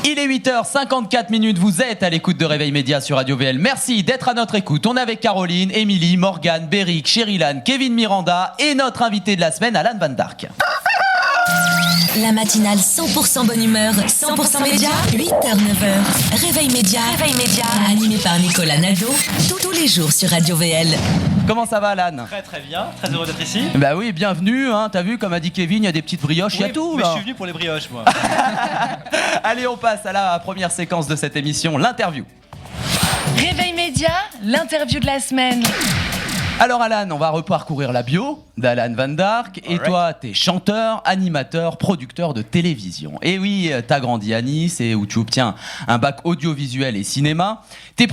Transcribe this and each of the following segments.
Il est 8h54, vous êtes à l'écoute de Réveil Média sur Radio VL. Merci d'être à notre écoute. On est avec Caroline, Émilie, Morgane, Béric, Chérilan, Kevin Miranda et notre invité de la semaine, Alan Van Dark. La matinale 100% bonne humeur, 100% média, 8h-9h. Réveil Média, animé par Nicolas Nadeau, tous les jours sur Radio VL. Comment ça va, Alan ? Très bien, très heureux d'être ici. Bah oui, bienvenue, hein. T'as vu, comme a dit Kevin, il y a des petites brioches, il y a tout mais là. je suis venu pour les brioches, moi. Allez, on passe à la première séquence de cette émission, l'interview. Réveil Média, l'interview de la semaine. Alors Alan, on va reparcourir la bio d'Alan Van Dark. Et toi, t'es chanteur, animateur, producteur de télévision. Et oui, t'as grandi à Nice et où tu obtiens un bac audiovisuel et cinéma. Tes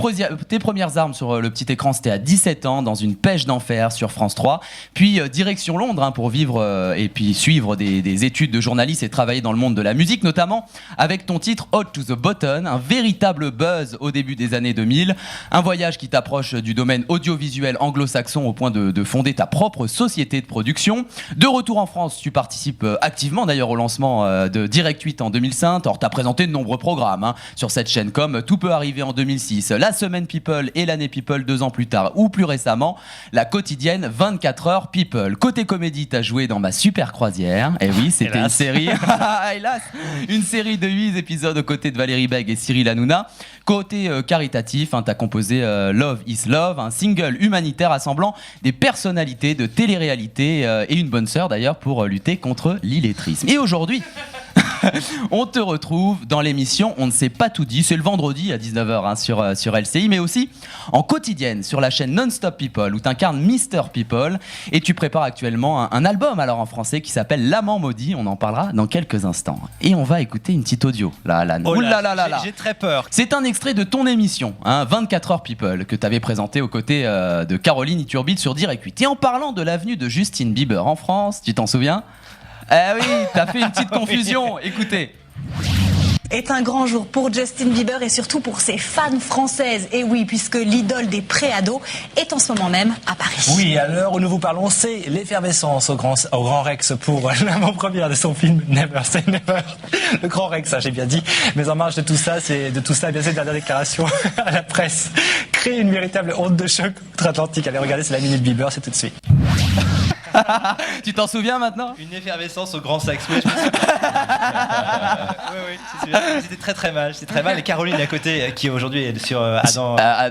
premières armes sur le petit écran, c'était à 17 ans, dans une pêche d'enfer sur France 3. Puis direction Londres pour vivre et puis suivre des études de journaliste et travailler dans le monde de la musique, notamment avec ton titre Hot to the Button, un véritable buzz au début des années 2000. Un voyage qui t'approche du domaine audiovisuel anglo-saxon au point de fonder ta propre société de production. De retour en France, tu participes activement d'ailleurs au lancement de Direct 8 en 2005. Alors, tu as présenté de nombreux programmes sur cette chaîne comme Tout peut arriver en 2006, La Semaine People et l'année People 2 ans plus tard, ou plus récemment, la quotidienne 24 heures People. Côté comédie, tu as joué dans Ma Super Croisière. Et oui, c'était une série, hélas, une série de 8 épisodes aux côtés de Valérie Beg et Cyril Hanouna. Côté caritatif, tu as composé Love is Love, un single humanitaire rassemblant des personnalités de télé-réalité et une bonne sœur d'ailleurs pour lutter contre l'illettrisme. Et aujourd'hui, on te retrouve dans l'émission On ne s'est pas tout dit, c'est le vendredi à 19h sur LCI, mais aussi en quotidienne sur la chaîne Non-Stop People où tu incarnes Mister People et tu prépares actuellement un album alors en français qui s'appelle L'Amant Maudit, on en parlera dans quelques instants. Et on va écouter une petite audio, là Alan. Oh là, j'ai très peur. C'est un extrait de ton émission, 24 heures People, que tu avais présenté aux côtés de Caroline Iturbide sur Direct 8. Et en parlant de l'avenue de Justin Bieber en France, tu t'en souviens ? Eh oui, t'as fait une petite confusion, écoutez. Est un grand jour pour Justin Bieber et surtout pour ses fans françaises. Et oui, puisque l'idole des pré-ados est en ce moment même à Paris. Oui, à l'heure où nous vous parlons, c'est l'effervescence au Grand Rex pour l'avant-première de son film Never Say Never. Le Grand Rex, j'ai bien dit. Mais en marge de tout ça, bien cette dernière déclaration à la presse crée une véritable onde de choc outre-Atlantique. Allez, regardez, c'est la minute Bieber, c'est tout de suite. Tu t'en souviens maintenant ? Une effervescence au grand sax. Oui, c'était très mal. Et Caroline à côté, qui aujourd'hui est sur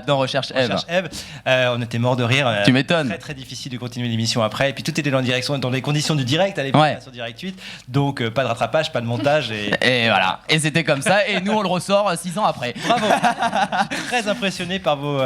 dans Recherche Eve. On était mort de rire. Tu m'étonnes. Très très difficile de continuer l'émission après. Et puis tout était dans les conditions du direct à l'époque sur Direct 8. Donc pas de rattrapage, pas de montage. Et voilà. Et c'était comme ça. Et nous on le ressort 6 ans après. Bravo. Je suis très impressionné par vos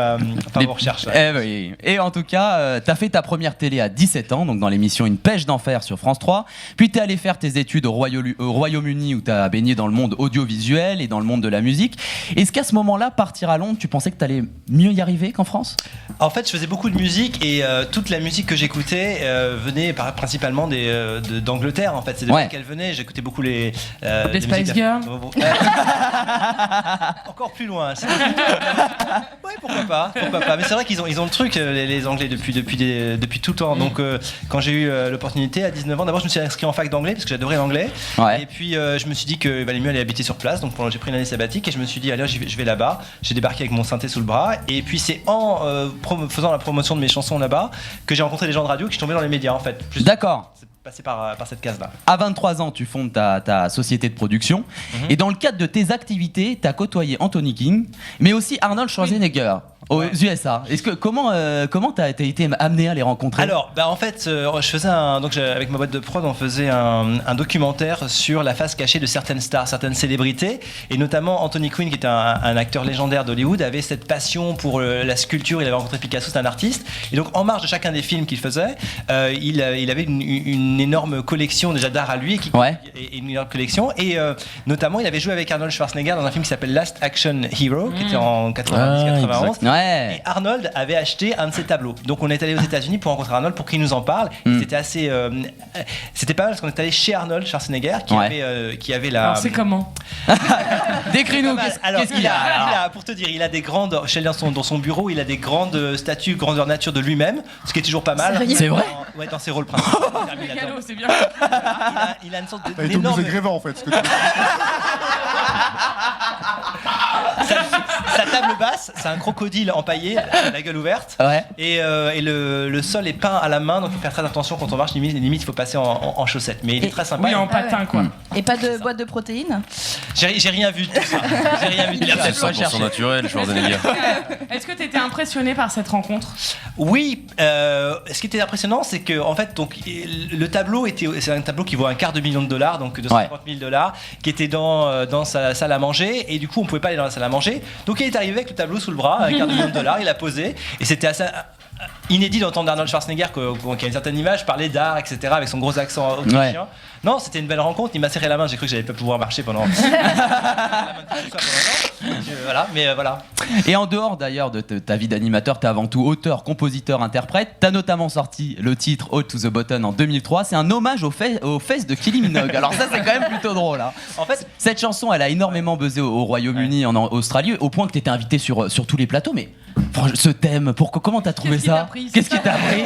recherches. Oui. Et en tout cas, t'as fait ta première télé à 17 ans, donc dans l'émission Une pêche d'enfer sur France 3. Puis t'es allé faire tes études au Royaume-Uni où t'as baigné dans le monde audiovisuel et dans le monde de la musique. Est-ce qu'à ce moment-là, partir à Londres, tu pensais que t'allais mieux y arriver qu'en France ? En fait, je faisais beaucoup de musique et toute la musique que j'écoutais venait principalement d'Angleterre. En fait, c'est de là qu'elle venait. J'écoutais beaucoup les Spice Girls. Encore plus loin. Ouais, pourquoi pas. Mais c'est vrai qu'ils ont le truc, les Anglais, depuis tout le temps. Donc, quand j'ai eu l'opportunité à 19 ans, d'abord, je me suis inscrit en fac d'anglais parce que j'adorais l'anglais. Ouais. Et puis, je me suis dit qu'il valait mieux aller habiter sur place. Donc, j'ai pris une année sabbatique et je me suis dit, allez, je vais là-bas. J'ai débarqué avec mon synthé sous le bras. Et puis, c'est en faisant la promotion de mes chansons là-bas que j'ai rencontré des gens de radio qui sont tombés dans les médias, en fait. D'accord. Passé par cette case-là. À 23 ans, tu fondes ta société de production. Et dans le cadre de tes activités, tu as côtoyé Anthony King, mais aussi Arnold Schwarzenegger aux USA. Comment t'as été amené à les rencontrer ? Alors, en fait, je faisais avec ma boîte de prod, on faisait un documentaire sur la face cachée de certaines stars, certaines célébrités, et notamment Anthony Quinn, qui était un acteur légendaire d'Hollywood, avait cette passion pour la sculpture. Il avait rencontré Picasso, c'est un artiste, et donc en marge de chacun des films qu'il faisait, il avait une énorme collection déjà d'art à lui, et une énorme collection, et notamment il avait joué avec Arnold Schwarzenegger dans un film qui s'appelle Last Action Hero, qui était en 90-91. Et Arnold avait acheté un de ses tableaux. Donc on est allé aux États-Unis pour rencontrer Arnold pour qu'il nous en parle. C'était assez, c'était pas mal parce qu'on est allé chez Arnold Schwarzenegger qui avait la. Alors c'est comment ? Décris-nous. Qu'est-ce qu'il a, pour te dire, il a des grandes, dans son bureau, il a des grandes statues grandeur nature de lui-même, ce qui est toujours pas mal. C'est vrai ? Ouais, dans ses rôles principaux. C'est bien. Il a une sorte d'énorme. C'est Grévin en fait. sa table basse, c'est un crocodile empaillé, la gueule ouverte. Ouais. Et le sol est peint à la main, donc il faut faire très attention quand on marche. Limite, il faut passer en chaussettes. Mais il est très sympa. Oui, en patin, quoi. Et pas de boîte de protéines? J'ai rien vu de tout ça. J'ai rien vu de tout ça. 100% naturel, Schwarzenegger. Est-ce que tu étais impressionné par cette rencontre? Oui, ce qui était impressionnant, c'est que en fait, donc le tableau c'est un tableau qui vaut $250 000, donc $250 000, qui était dans sa salle à manger, et du coup, on pouvait pas aller dans la salle à manger. Donc, il est arrivé avec le tableau sous le bras, $250 000, il a posé, et c'était assez inédit d'entendre Arnold Schwarzenegger, qui a une certaine image, parler d'art, etc., avec son gros accent autrichien. Ouais. Non, c'était une belle rencontre. Il m'a serré la main. J'ai cru que j'allais pas pouvoir marcher pendant. Voilà, mais voilà. Et en dehors d'ailleurs de ta vie d'animateur, t'es avant tout auteur, compositeur, interprète. T'as notamment sorti le titre Ode to the Button en 2003. C'est un hommage aux fesses de Kylie Minogue. Alors ça, c'est quand même plutôt drôle. Hein. En fait, cette chanson, elle a énormément buzzé au Royaume-Uni, en Australie, au point que t'étais invité sur tous les plateaux. Mais ce thème, comment t'as trouvé ça? Qu'est-ce qui t'a pris?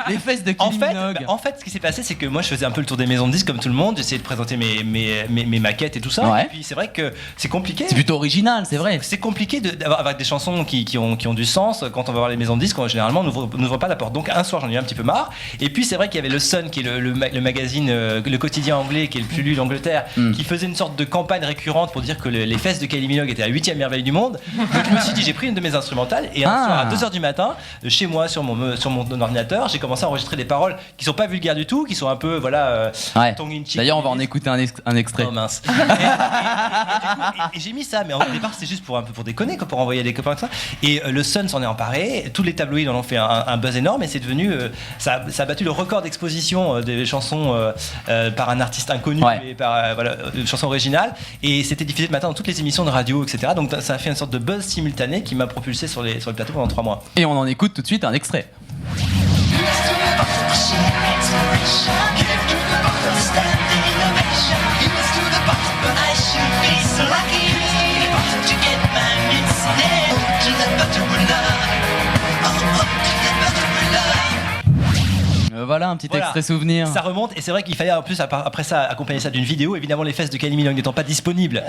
Les fesses de Kylie Minogue. En fait, ce qui s'est passé, c'est que moi, je faisais un peu le tour des maisons de disques comme tout le monde. J'essayais de présenter mes maquettes et tout ça. Ouais. Et puis c'est vrai que c'est compliqué. C'est plutôt original, c'est vrai. C'est compliqué d'avoir des chansons qui ont du sens. Quand on va voir les maisons de disques, généralement, on n'ouvre pas la porte. Donc un soir, j'en ai eu un petit peu marre. Et puis c'est vrai qu'il y avait le Sun, qui est le magazine, le quotidien anglais, qui est le plus lu d'Angleterre, qui faisait une sorte de campagne récurrente pour dire que les fesses de Kylie Minogue étaient la 8e merveille du monde. Donc je me suis dit, j'ai pris une de mes instrumentales et un soir à 2h du matin, chez moi, sur mon ordinateur, j'ai commencé à enregistrer des paroles qui sont pas vulgaires du tout, qui sont un peu tongue in cheek. D'ailleurs, on va en écouter un extrait. Oh mince. Et j'ai mis ça, mais au départ c'était juste pour un peu pour déconner, pour envoyer des copains, ça. Et le Sun s'en est emparé, tous les tabloïds en ont fait un buzz énorme, et c'est devenu ça a battu le record d'exposition des chansons par un artiste inconnu, et par une chanson originale, et c'était diffusé le matin dans toutes les émissions de radio, etc. Donc ça a fait une sorte de buzz simultané qui m'a propulsé sur le plateau pendant 3 mois. Et on en écoute tout de suite un extrait. Voilà un petit extrait souvenir. Ça remonte, et c'est vrai qu'il fallait en plus après ça accompagner ça d'une vidéo. Évidemment, les fesses de Kylie Minogue n'étant pas disponibles,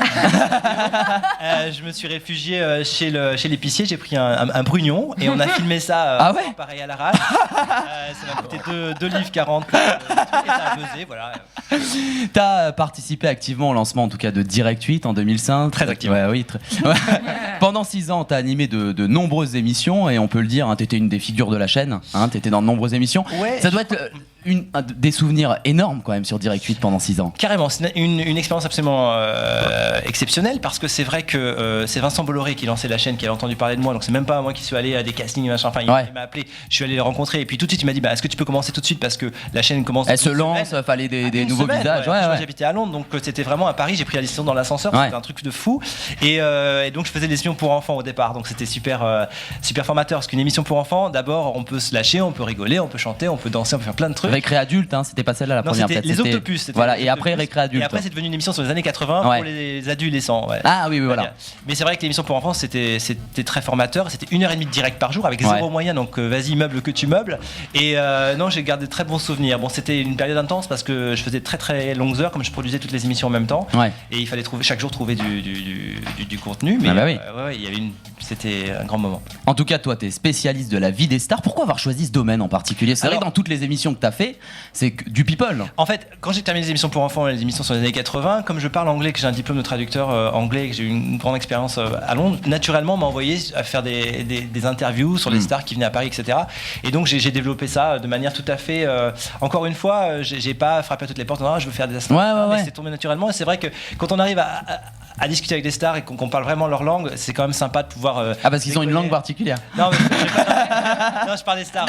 je me suis réfugié chez l'épicier. J'ai pris un brugnon et on a filmé ça pareil à l'arrache. Ça m'a coûté 2 livres 40 et ça a buzzé, voilà. T'as participé activement au lancement, en tout cas, de Direct 8 en 2005. Très activement. Ouais, oui, Pendant 6 ans, t'as animé de nombreuses émissions, et on peut le dire, hein, t'étais une des figures de la chaîne. Hein, t'étais dans de nombreuses émissions. Ouais, ça doit être des souvenirs énormes quand même sur Direct 8 pendant 6 ans. Carrément, c'est une expérience absolument exceptionnelle, parce que c'est vrai que c'est Vincent Bolloré qui lançait la chaîne, qui avait entendu parler de moi, donc c'est même pas moi qui suis allé à des castings, machin. Enfin, il m'a appelé, je suis allé le rencontrer, et puis tout de suite il m'a dit est-ce que tu peux commencer tout de suite, parce que la chaîne commence. Elle se lance, fallait des nouveaux visages. J'habitais à Londres, donc c'était vraiment à Paris. J'ai pris la décision dans l'ascenseur, c'était un truc de fou. Et donc je faisais des émissions pour enfants au départ, donc c'était super formateur, parce qu'une émission pour enfants, d'abord on peut se lâcher, on peut rigoler, on peut chanter, on peut danser, on peut faire plein de trucs. Récré adulte, hein, c'était pas celle-là la première. C'était les Octopus. Voilà, et après Récré adulte. Et après c'est devenu une émission sur les années 80 pour les adolescents. Ouais. Ah oui, voilà. Mais c'est vrai que l'émission pour enfants c'était très formateur. C'était 1h30 de direct par jour avec 0 moyen, donc vas-y meuble que tu meubles. Et non, j'ai gardé de très bons souvenirs. Bon, c'était une période intense parce que je faisais très très longues heures, comme je produisais toutes les émissions en même temps. Et il fallait chaque jour trouver du contenu. Mais il y avait c'était un grand moment. En tout cas, toi, t'es spécialiste de la vie des stars. Pourquoi avoir choisi ce domaine en particulier? C'est vrai que dans toutes les émissions que t'as fait, c'est du people. En fait, quand j'ai terminé les émissions pour enfants, les émissions sur les années 80, comme je parle anglais, que j'ai un diplôme de traducteur anglais, que j'ai eu une grande expérience à Londres, naturellement, on m'a envoyé à faire des interviews sur les stars qui venaient à Paris, etc. Et donc, j'ai développé ça de manière tout à fait. Encore une fois, j'ai pas frappé à toutes les portes. Non, je veux faire des stars. Mais c'est tombé naturellement. Et c'est vrai que quand on arrive à discuter avec des stars et qu'on parle vraiment leur langue, c'est quand même sympa de pouvoir. Parce qu'ils ont une langue particulière. Non, mais je parle des stars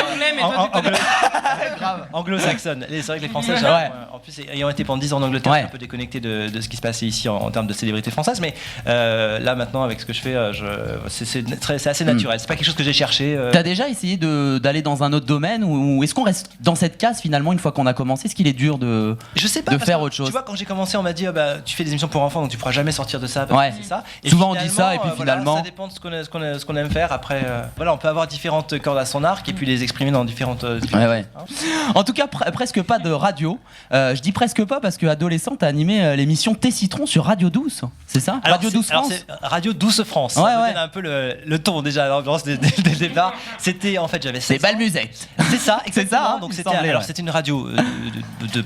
anglo-saxonnes. C'est vrai que les Français, en plus, ayant été pendant 10 ans en Angleterre, je suis un peu déconnecté de ce qui se passait ici en termes de célébrité française. Mais là, maintenant, avec ce que je fais, c'est assez naturel. C'est pas quelque chose que j'ai cherché. T'as déjà essayé d'aller dans un autre domaine, ou est-ce qu'on reste dans cette case finalement une fois qu'on a commencé? Est-ce qu'il est dur de faire autre chose? Tu vois, quand j'ai commencé, on m'a dit tu fais des émissions pour enfants, donc tu pourras jamais sortir partir de ça. Parce Ouais. que c'est ça. Et Souvent, on dit ça, et puis voilà, finalement- ça dépend de ce qu'on aime faire. Après, voilà, on peut avoir différentes cordes à son arc et puis les exprimer dans différentes. Ouais. En tout cas, presque pas de radio. Je dis presque pas parce que adolescent, t'as animé l'émission Thé Citron sur Radio 12, c'est ça? Radio 12 France. c'est Radio 12 France. Ouais, Ça ouais. donne un peu le ton déjà, l'ambiance dès le départ. C'était en fait, j'avais 16 C'est Balmusette. C'est ça, C'est ça, exactement. hein, Donc il c'était, semblait, alors ouais. c'était une radio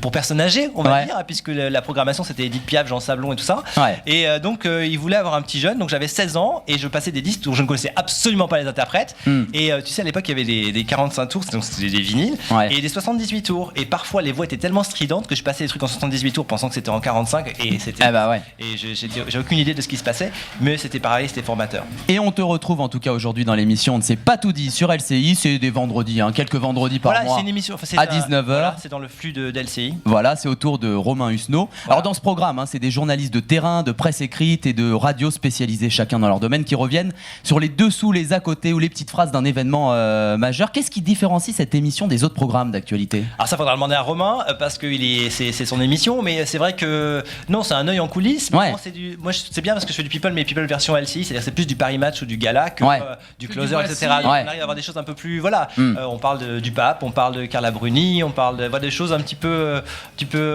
pour personnes âgées, on va Ouais. dire, puisque la programmation c'était Edith Piaf, Jean Sablon et tout ça. Ouais. Et donc ils voulaient avoir un petit jeune, donc j'avais 16 ans et je passais des disques dont je ne connaissais absolument pas les interprètes. Et tu sais, à l'époque il y avait des 45 tours, donc c'était des vinyles, Ouais. et des 78 tours. Et parfois les voix étaient tellement stridentes que je passais des trucs en 78 tours pensant que c'était en 45 et c'était. Ah bah ouais. Et j'ai aucune idée de ce qui se passait, mais c'était pareil, c'était formateur. Et on te retrouve en tout cas aujourd'hui dans l'émission On ne s'est pas tout dit sur LCI, c'est des vendredis, hein, quelques vendredis par Voilà, mois. c'est une émission enfin, c'est à 19h. Voilà, c'est dans le flux d'LCI. Voilà, c'est au tour de Romain Husneau. Voilà. Alors dans ce programme, hein, c'est des journalistes de terrain, de presse écrite et de radio spécialisés chacun dans leur domaine qui reviennent sur les dessous, les à côté ou les petites phrases d'un événement majeur. Qu'est-ce qui différencie cette émission des autres programmes d'actualité? Alors ça faudra demander à Romain parce que c'est son émission, mais c'est vrai que non, c'est un œil en coulisses. Ouais. Moi c'est bien parce que je fais du people, mais people version LCI, c'est-à-dire c'est plus du Paris Match ou du gala que Ouais. du Que closer, du etc. voici. Donc Ouais. on arrive à avoir des choses un peu plus voilà. Mm. On parle du pape, on parle de Carla Bruni, on parle des choses un petit peu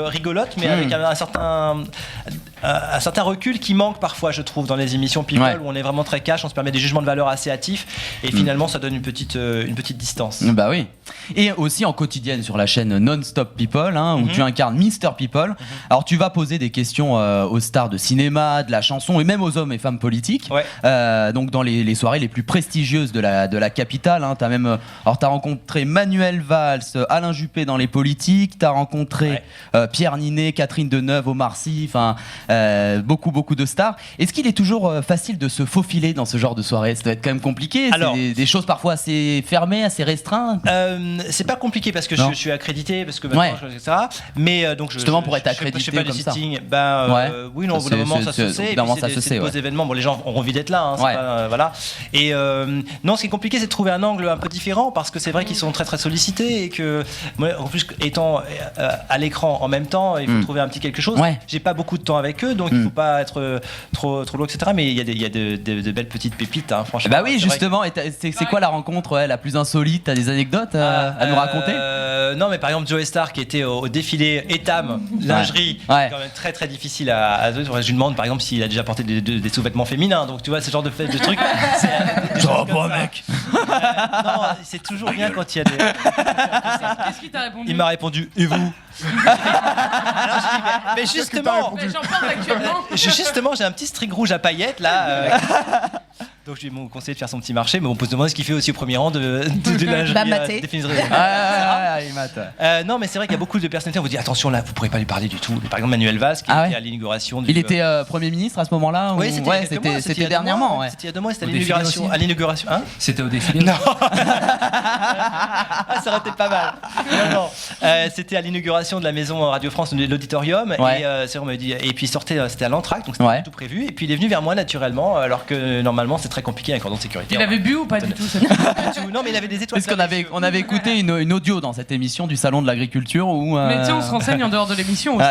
rigolotes, mais avec un certain recul qui manque parfois, je trouve, dans les émissions people Ouais. où on est vraiment très cash, on se permet des jugements de valeur assez hâtifs et finalement ça donne une petite distance. Bah oui. Et aussi en quotidienne sur la chaîne Non-Stop People, hein, où tu incarnes Mister People. Alors tu vas poser des questions aux stars de cinéma, de la chanson et même aux hommes et femmes politiques. Ouais. Donc dans les soirées les plus prestigieuses de la capitale. Hein, t'as rencontré Manuel Valls, Alain Juppé dans les politiques. T'as rencontré Pierre Ninet, Catherine Deneuve, Omar Sy. Enfin beaucoup de stars. Est-ce qu'il est toujours facile de se faufiler dans ce genre de soirée? Ça doit être quand même compliqué. Alors- C'est des choses parfois assez fermées, assez restreintes. C'est pas compliqué parce que Non. je suis accrédité, parce que maintenant, etc. Mais donc Justement, pour être je fais accrédité pas de comme ça. sitting. Oui, non, Ça, au bout d'un moment, c'est- ça c'est- se sait. au bout Et d'un puis moment, ça se c'est sait, des beaux ouais. événements. Bon, les gens ont envie d'être là. Hein, c'est Ouais. pas, voilà. Et non, ce qui est compliqué, c'est de trouver un angle un peu différent parce que c'est vrai qu'ils sont très très sollicités et que moi, en plus, étant à l'écran en même temps, il faut trouver un petit quelque chose. Ouais. J'ai pas beaucoup de temps avec eux, donc il faut pas être trop lourd, etc. Mais il y a de belles petites pépites, hein, franchement. Bah oui, C'est vrai justement. Et c'est quoi la rencontre la plus insolite? T'as des anecdotes à nous raconter? Non, mais par exemple, Joey Star qui était au défilé Etam, lingerie, Ouais. c'est quand même très très difficile à je lui demande par exemple s'il a déjà porté des sous-vêtements féminins. Donc tu vois, ce genre de trucs. Des choses comme ça. mec. Non, c'est toujours bien quand il y a des. Qu'est-ce qu'il t'a répondu? Il m'a répondu, et vous? Alors je dis, mais justement, Mais j'en parle actuellement. justement, j'ai un petit string rouge à paillettes là. Donc je lui ai conseillé de faire son petit marché, mais on peut se demander ce qu'il fait aussi au premier rang de lingerie. Bah, mater. Définitivement. Il mate. Non, mais c'est vrai qu'il y a beaucoup de personnalités. On vous dit attention là, vous pourrez pas lui parler du tout. Par exemple, Manuel Valls qui Ah ouais. était à l'inauguration. Il était Premier ministre à ce moment-là? Oui, ou- c'était ouais, il y a quelques mois, c'était il y a 2 mois, dernièrement. Ouais. C'était il y a 2 mois, c'était à Au défilé l'inauguration. aussi. À l'inauguration, hein? C'était au défilé. Non. Ah, ça aurait été pas mal. Non. C'était à l'inauguration de la maison Radio France, de l'auditorium. Ouais. Et c'est vrai, on m'avait dit. Et puis il sortait, c'était à l'entracte, donc c'était Ouais. pas tout prévu. Et puis il est venu vers moi naturellement, alors que normalement c'est très compliqué avec un cordon de sécurité. Il avait bu ou pas du tout cette Non, mais il avait des étoiles. Parce qu'on avait écouté une audio dans cette émission du Salon de l'Agriculture où. Mais tiens, on se renseigne en dehors de l'émission aussi.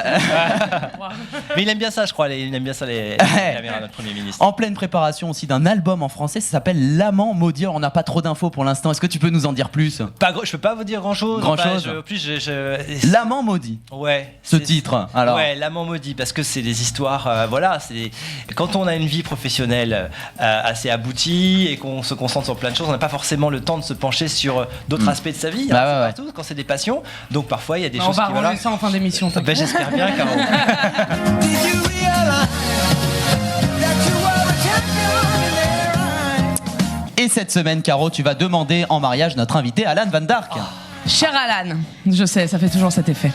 Mais il aime bien ça, je crois. Il aime bien ça les caméras, notre Premier ministre. En pleine préparation aussi d'un album en français, ça s'appelle L'Amant Maudit. Alors, on n'a pas trop d'infos pour l'instant. Est-ce que tu peux nous en dire plus? Je peux pas vous dire grand chose. Grand-chose. En plus, L'Amant Maudit. Ouais. Ce titre. Alors. Ouais, l'amant maudit, parce que c'est des histoires. Voilà, c'est quand on a une vie professionnelle assez aboutie et qu'on se concentre sur plein de choses, on n'a pas forcément le temps de se pencher sur d'autres aspects de sa vie. Bah hein, ouais, c'est ouais. partout, quand c'est des passions. Donc parfois, il y a des On choses va qui ranger ça en fin d'émission. t'inquiète. Ben, j'espère bien, Caro. Et cette semaine, Caro, tu vas demander en mariage notre invité Alan Van Dark. Cher Alan, je sais, ça fait toujours cet effet.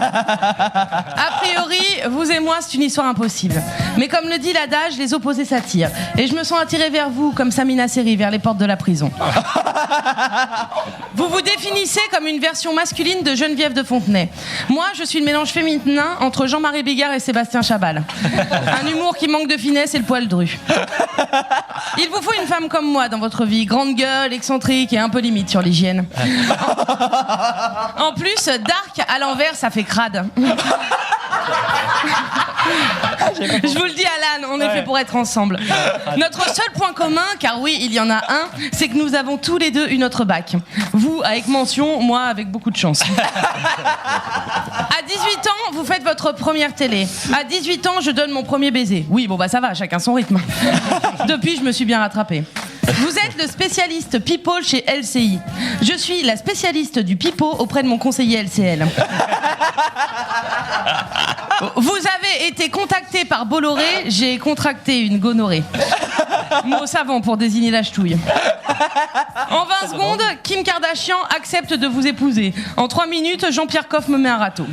A priori, vous et moi, c'est une histoire impossible. Mais comme le dit l'adage, les opposés s'attirent. Et je me sens attirée vers vous, comme Samina Seri, vers les portes de la prison. Vous vous définissez comme une version masculine de Geneviève de Fontenay. Moi, je suis le mélange féminin entre Jean-Marie Bigard et Sébastien Chabal. Un humour qui manque de finesse et le poil dru. Il vous faut une femme comme moi dans votre vie, grande gueule, excentrique et un peu limite sur l'hygiène. En plus, dark à l'envers, ça fait crade. Je vous le dis, Alan, on est fait pour être ensemble. Notre seul point commun, car oui, il y en a un, c'est que nous avons tous les deux eu notre bac. Vous avec mention, moi avec beaucoup de chance. À 18 ans, vous faites votre première télé. À 18 ans, je donne mon premier baiser. Oui, bon bah ça va, chacun son rythme. Depuis, je me suis bien rattrapée. Vous êtes le spécialiste people chez LCI. Je suis la spécialiste du pipeau auprès de mon conseiller LCL. Vous avez été contacté par Bolloré, j'ai contracté une gonorrhée. Mot savant pour désigner la ch'touille. En 20 secondes, Kim Kardashian accepte de vous épouser. En 3 minutes, Jean-Pierre Coff me met un râteau.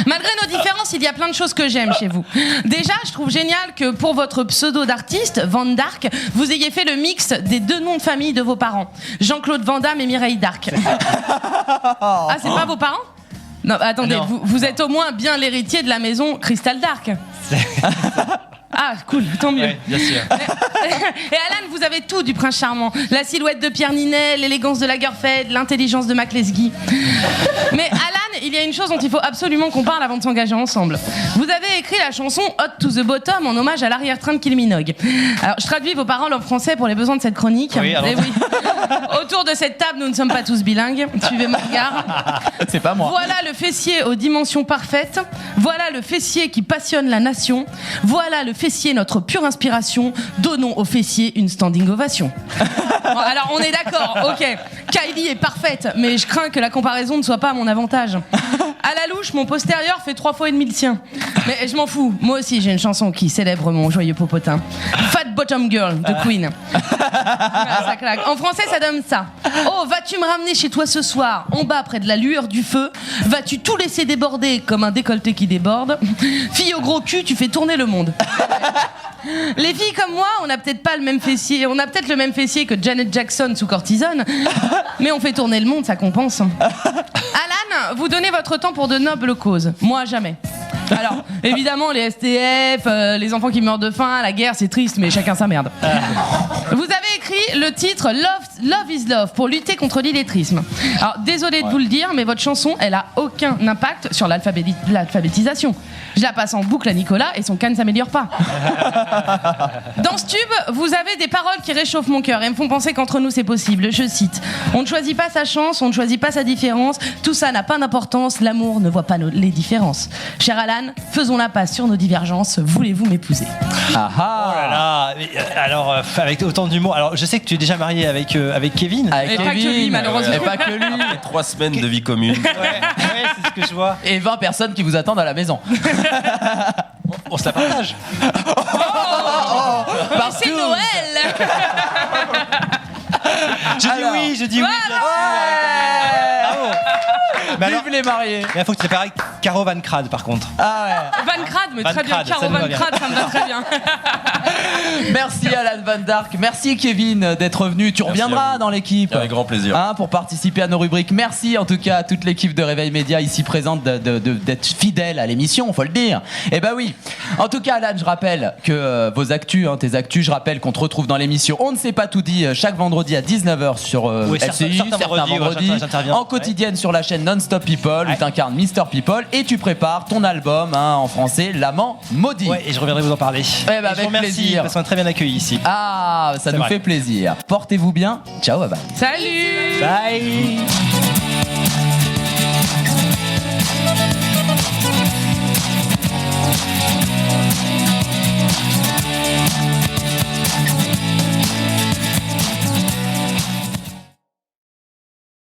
Malgré nos différences, il y a plein de choses que j'aime chez vous. Déjà, je trouve génial que pour votre pseudo d'artiste, Van Dark, vous ayez fait le mix des 2 noms de famille de vos parents. Jean-Claude Van Damme et Mireille Darc. Ah, c'est pas vos parents ? Non, attendez, non. Vous êtes au moins bien l'héritier de la maison Crystal Dark. Ah, cool, tant mieux. Oui, bien sûr. Et Alan, vous avez tout du prince charmant. La silhouette de Pierre Ninet, l'élégance de Lagerfeld, l'intelligence de Mac Lesguy. Mais Alan, il y a une chose dont il faut absolument qu'on parle avant de s'engager ensemble. Vous avez écrit la chanson Hot to the Bottom en hommage à l'arrière-train de Kylie Minogue. Alors, je traduis vos paroles en français pour les besoins de cette chronique. Oui, alors... oui. Autour de cette table, nous ne sommes pas tous bilingues. Suivez mon regard. C'est pas moi. Voilà le fessier aux dimensions parfaites. Voilà le fessier qui passionne la nation. Voilà le fessier, notre pure inspiration. Donnons au fessier une standing ovation. Bon, alors, on est d'accord, ok. Kylie est parfaite, mais je crains que la comparaison ne soit pas à mon avantage. À la louche, mon postérieur fait 3 fois et demi le sien. Mais je m'en fous. Moi aussi, j'ai une chanson qui célèbre mon joyeux popotin. Fat Bottom Girl de Queen. Voilà, ça claque. En français, ça donne ça. Oh, vas-tu me ramener chez toi ce soir, en bas près de la lueur du feu? Vas-tu tout laisser déborder comme un décolleté qui déborde? Fille au gros cul, tu fais tourner le monde. Les filles comme moi, on n'a peut-être pas le même fessier. On a peut-être le même fessier que Janet Jackson sous cortisone, mais on fait tourner le monde, ça compense. Alan, vous donnez votre temps pour de nobles causes. Moi, jamais. Alors, évidemment, les STF, les enfants qui meurent de faim, la guerre, c'est triste, mais chacun sa merde. Vous avez écrit le titre Love is Love pour lutter contre l'illettrisme. Alors, désolé de vous le dire, mais votre chanson, elle a aucun impact sur l'alphabétisation. Je la passe en boucle à Nicolas et son cas ne s'améliore pas. Dans ce tube, vous avez des paroles qui réchauffent mon cœur et me font penser qu'entre nous c'est possible. Je cite: on ne choisit pas sa chance, on ne choisit pas sa différence. Tout ça n'a pas d'importance, l'amour ne voit pas les différences. Cher Alan, faisons la passe sur nos divergences. Voulez-vous m'épouser? Ah ah. Oh là là. Alors, avec autant d'humour. Alors, je sais que tu es déjà marié avec Kevin. Avec Et Kevin, pas que lui, malheureusement. Et pas que lui. Après 3 semaines de vie commune. Ouais, c'est ce que je vois. Et 20 personnes qui vous attendent à la maison. On se la partage. Mais c'est Noël. Je dis Alors. oui, je dis oui. Bien sûr. Bravo. Mais alors, Vive les mariés. il faut que tu t'appelles Caro Van Crad par contre. Ah Van Crad, mais Van très bien. Crad, Caro ça me va Van bien. Crad, ça me va très bien. ouais. Merci Alan Van Dark. Merci Kevin d'être venu. Tu Merci à reviendras vous. dans l'équipe. Avec grand plaisir. Hein, pour participer à nos rubriques. Merci en tout cas à toute l'équipe de Réveil Média ici présente d'être fidèle à l'émission, faut le dire. Eh ben oui. En tout cas, Alan, je rappelle que vos actus, tes actus, je rappelle qu'on te retrouve dans l'émission On ne s'est pas tout dit chaque vendredi à 19h sur Oui, LCI, certains vendredis, ouais, j'interviens. en quotidienne sur la chaîne Non-Stop People où tu incarnes Mr People et tu prépares ton album en français, L'Amant Maudit. Ouais, et je reviendrai vous en parler. ben, Et je avec vous remercie plaisir. parce qu'on est très bien accueillis ici. Ah, ça C'est nous vrai. fait plaisir. Portez-vous bien. Ciao, bye bye. Salut. Bye.